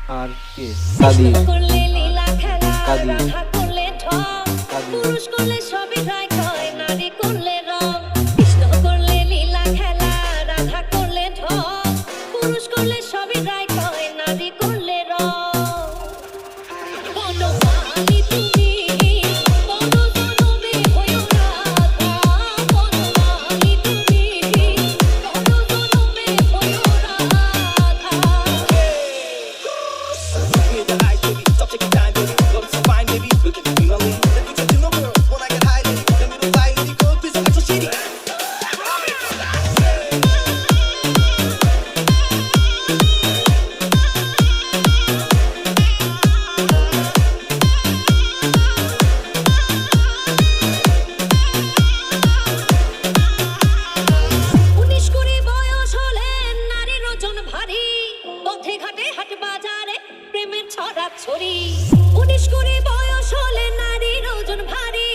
আর কে কাদির করলে লীলা খেলা কাদির রাধা করলে ঢং কাদির পুরুষ করলে সবই রায় হয় নারী করলে রং কৃষ্ণ করলে লীলা খেলা রাধা করলে ঢং পুরুষ করলে সবই রায় হয় নারী করলে রং বনমালী তুমি বন জনমে হইও রাধা বনমালী তুমি বন জনমে হইও Radha In the eyes, baby, stop taking time, baby. Love is so fine, baby. Look at me, lonely. Let me touch you, no girl. When I get high, lady, let me fly, lady, girl, please don't act so shitty. উনিশ কুড়ি বয়স হলে নারীর ওজন ভারী পথে ঘাটে হাট বাজারে প্রেমের ছড়া ছড়ি 19-20 বয়স হলে নারীর ওজন ভারী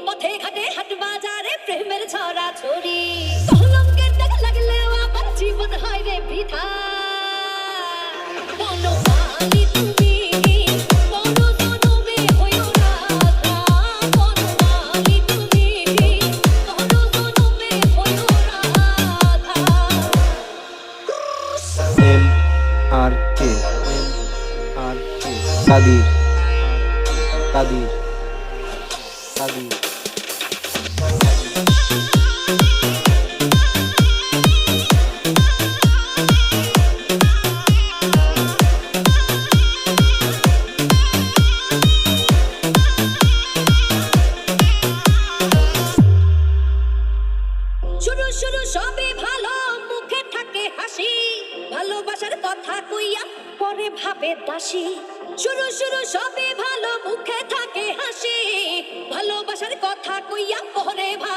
পথে ঘাটে হাট বাজারে প্রেমের ছড়া ছড়ি কলঙ্কের দাগ লাগলেও আবার জীবন হয় রে বৃথা বনমালী তুমি বন জনমে হইও রাধা বনমালী তুমি বন জনমে হইও রাধা এম আর কে কাদির কাদির কাদির শুরু শুরু সবই ভালো মুখে থাকে হাসি ভালোবাসার কথা কইয়া পরে ভাবে দাসী শুরু শুরু সবই ভালো মুখে থাকে হাসি ভালোবাসার কথা কইয়া পরে ভাবে